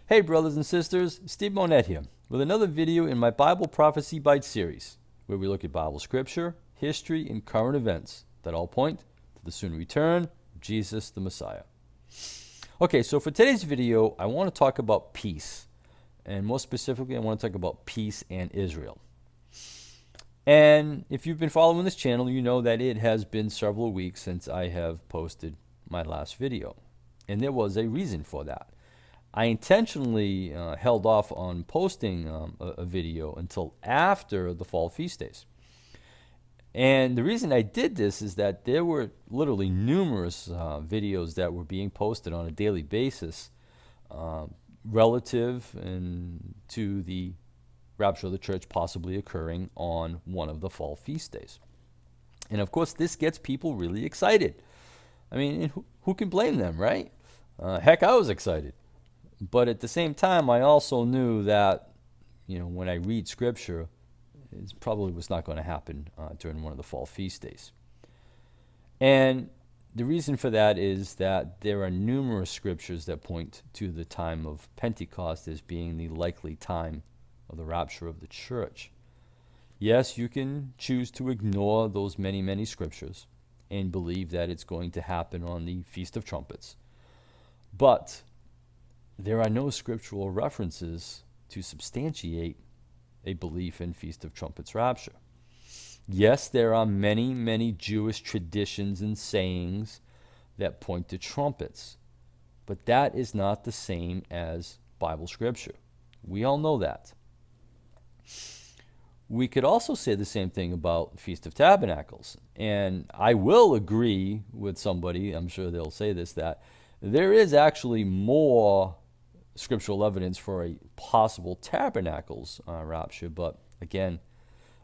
Hey brothers and sisters, Steve Monette here with another video in my Bible Prophecy Bites series where we look at Bible scripture, history, and current events that all point to the soon return of Jesus the Messiah. Okay, so for today's video, I want to talk about peace. And more specifically, I want to talk about peace and Israel. And if you've been following this channel, you know that it has been several weeks since I have posted my last video. And there was a reason for that. I intentionally held off on posting a video until after the fall feast days. And the reason I did this is that there were literally numerous videos that were being posted on a daily basis relative to the rapture of the church possibly occurring on one of the fall feast days. And of course, this gets people really excited. I mean, who can blame them, right? Heck, I was excited. But at the same time, I also knew that, when I read scripture, it probably was not going to happen during one of the fall feast days. And the reason for that is that there are numerous scriptures that point to the time of Pentecost as being the likely time of the rapture of the church. Yes, you can choose to ignore those many, many scriptures and believe that it's going to happen on the Feast of Trumpets. But there are no scriptural references to substantiate a belief in Feast of Trumpets rapture. Yes, there are many, many Jewish traditions and sayings that point to trumpets, but that is not the same as Bible scripture. We all know that. We could also say the same thing about Feast of Tabernacles, and I will agree with somebody, I'm sure they'll say this, that there is actually more scriptural evidence for a possible tabernacles rapture, but again,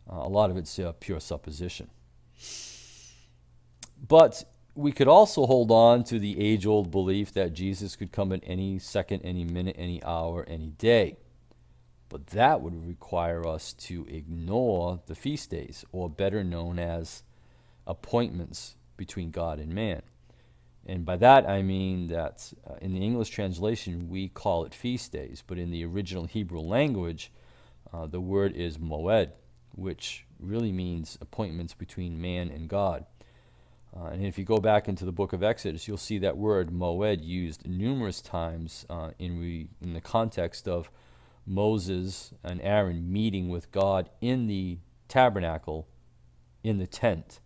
a lot of it's pure supposition. But we could also hold on to the age-old belief that Jesus could come at any second, any minute, any hour, any day. But that would require us to ignore the feast days, or better known as appointments between God and man. And by that I mean that in the English translation we call it feast days, but in the original Hebrew language the word is moed, which really means appointments between man and God. And if you go back into the book of Exodus, you'll see that word moed used numerous times in the context of Moses and Aaron meeting with God in the tabernacle, in the tent,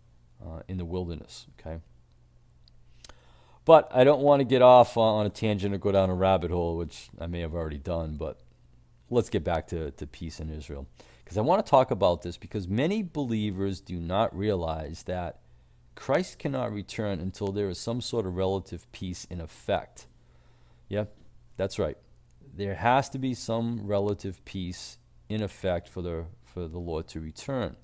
in the wilderness. Okay. But I don't want to get off on a tangent or go down a rabbit hole, which I may have already done, but let's get back to peace in Israel. Because I want to talk about this because many believers do not realize that Christ cannot return until there is some sort of relative peace in effect. Yep, that's right. There has to be some relative peace in effect for the Lord to return.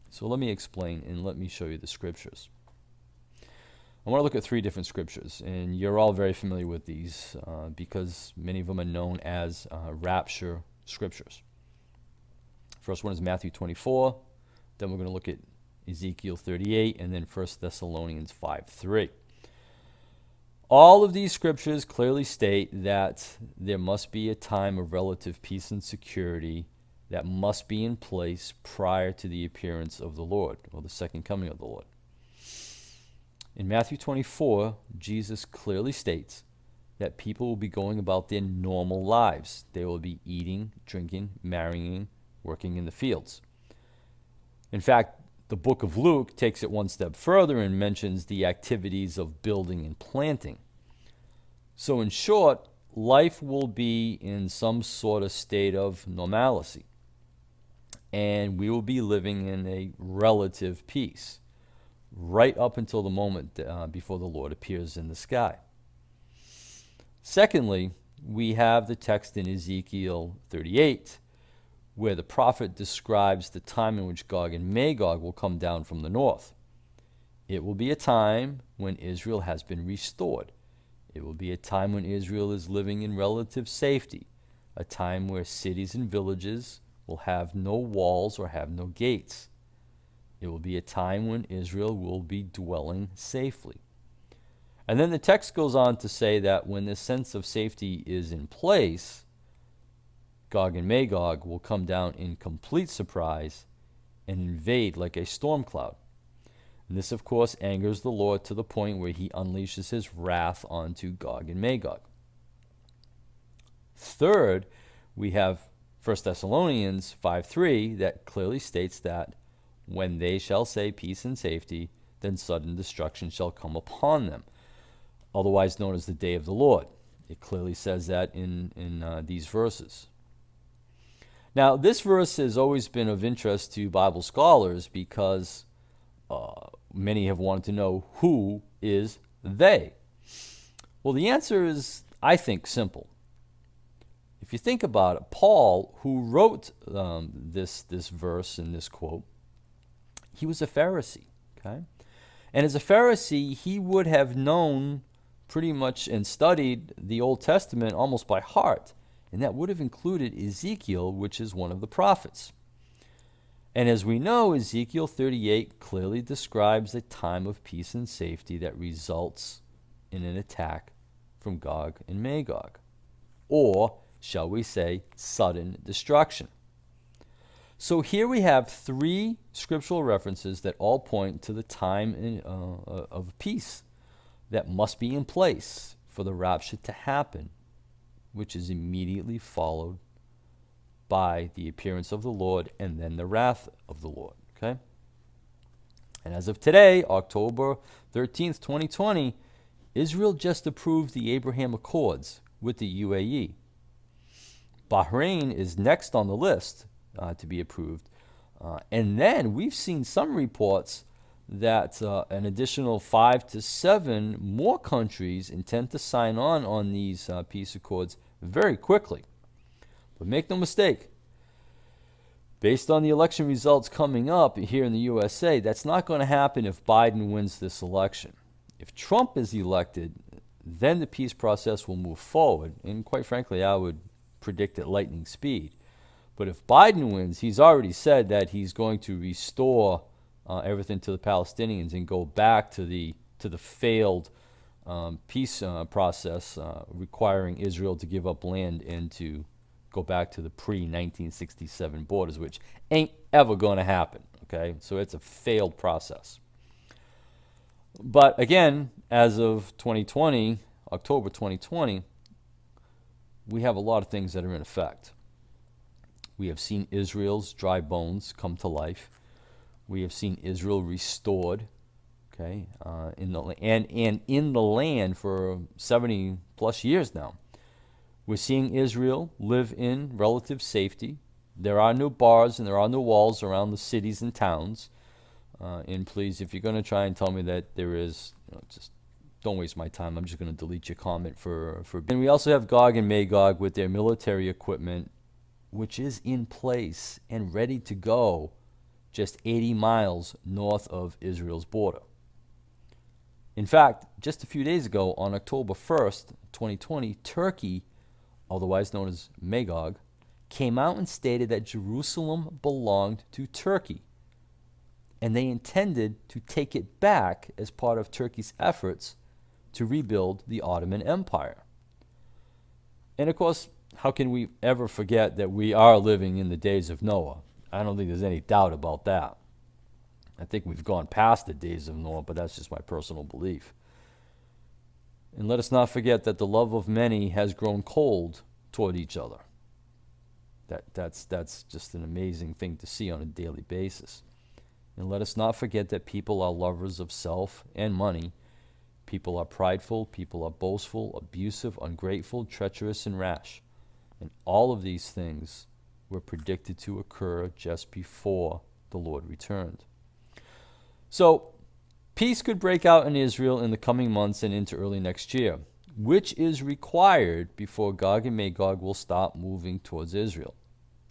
So let me explain and let me show you the scriptures. I want to look at three different scriptures, and you're all very familiar with these because many of them are known as rapture scriptures. First one is Matthew 24, then we're going to look at Ezekiel 38, and then 1 Thessalonians 5:3. All of these scriptures clearly state that there must be a time of relative peace and security that must be in place prior to the appearance of the Lord, or the second coming of the Lord. In Matthew 24, Jesus clearly states that people will be going about their normal lives. They will be eating, drinking, marrying, working in the fields. In fact, the book of Luke takes it one step further and mentions the activities of building and planting. So in short, life will be in some sort of state of normalcy, and we will be living in a relative peace right up until the moment before the Lord appears in the sky. Secondly, we have the text in Ezekiel 38 where the prophet describes the time in which Gog and Magog will come down from the north. It will be a time when Israel has been restored. It will be a time when Israel is living in relative safety, a time where cities and villages will have no walls or have no gates. It will be a time when Israel will be dwelling safely. And then the text goes on to say that when this sense of safety is in place, Gog and Magog will come down in complete surprise and invade like a storm cloud. And this, of course, angers the Lord to the point where he unleashes his wrath onto Gog and Magog. Third, we have 1 Thessalonians 5:3 that clearly states that when they shall say peace and safety, then sudden destruction shall come upon them, otherwise known as the day of the Lord. It clearly says that in these verses. Now, this verse has always been of interest to Bible scholars because many have wanted to know who is they. Well, the answer is, I think, simple. If you think about it, Paul, who wrote this verse and this quote, he was a Pharisee, okay? And as a Pharisee, he would have known pretty much and studied the Old Testament almost by heart, and that would have included Ezekiel, which is one of the prophets. And as we know, Ezekiel 38 clearly describes a time of peace and safety that results in an attack from Gog and Magog, or shall we say, sudden destruction. So here we have three scriptural references that all point to the time of peace that must be in place for the rapture to happen, which is immediately followed by the appearance of the Lord and then the wrath of the Lord. Okay? And as of today, October 13th, 2020, Israel just approved the Abraham Accords with the UAE. Bahrain is next on the list to be approved. And then we've seen some reports that an additional 5 to 7 more countries intend to sign on these peace accords very quickly. But make no mistake, based on the election results coming up here in the USA, that's not going to happen if Biden wins this election. If Trump is elected, then the peace process will move forward. And quite frankly, I would predict at lightning speed. But if Biden wins, he's already said that he's going to restore everything to the Palestinians and go back to the failed peace process requiring Israel to give up land and to go back to the pre-1967 borders, which ain't ever going to happen. Okay, so it's a failed process. But again, as of 2020, October 2020, we have a lot of things that are in effect. We have seen Israel's dry bones come to life. We have seen Israel restored, okay, in the land for 70 plus years now. We're seeing Israel live in relative safety. There are no bars and there are no walls around the cities and towns. And please, if you're going to try and tell me that there is, just don't waste my time. I'm just going to delete your comment for. And we also have Gog and Magog with their military equipment, which is in place and ready to go just 80 miles north of Israel's border. In fact, just a few days ago, on October 1st, 2020, Turkey, otherwise known as Magog, came out and stated that Jerusalem belonged to Turkey, and they intended to take it back as part of Turkey's efforts to rebuild the Ottoman Empire. And of course, how can we ever forget that we are living in the days of Noah? I don't think there's any doubt about that. I think we've gone past the days of Noah, but that's just my personal belief. And let us not forget that the love of many has grown cold toward each other. That's just an amazing thing to see on a daily basis. And let us not forget that people are lovers of self and money. People are prideful, people are boastful, abusive, ungrateful, treacherous, and rash. And all of these things were predicted to occur just before the Lord returned. So, peace could break out in Israel in the coming months and into early next year, which is required before Gog and Magog will stop moving towards Israel.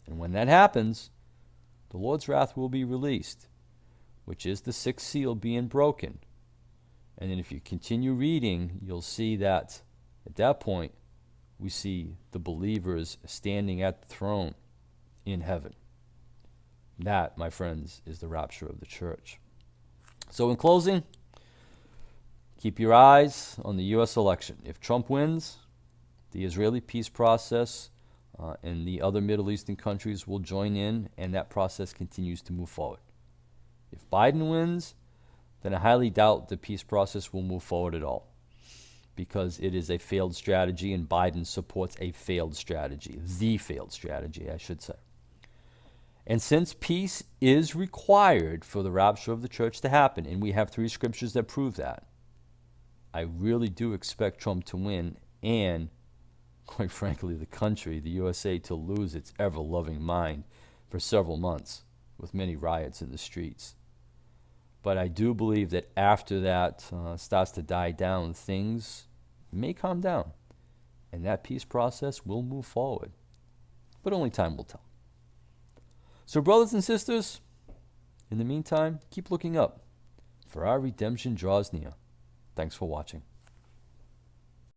And when that happens, the Lord's wrath will be released, which is the sixth seal being broken. And then if you continue reading, you'll see that at that point, we see the believers standing at the throne in heaven. That, my friends, is the rapture of the church. So in closing, Keep your eyes on the U.S. election. If Trump wins, the Israeli peace process and the other Middle Eastern countries will join in, and that process continues to move forward. If Biden wins, then I highly doubt the peace process will move forward at all, because it is a failed strategy, and Biden supports a failed strategy, the failed strategy, I should say. And since peace is required for the rapture of the church to happen, and we have 3 scriptures that prove that, I really do expect Trump to win, and quite frankly, the country, the USA, to lose its ever-loving mind for several months, with many riots in the streets. But I do believe that after that starts to die down, things may calm down, and that peace process will move forward. But only time will tell. So, brothers and sisters, in the meantime, keep looking up, for our redemption draws near. Thanks for watching.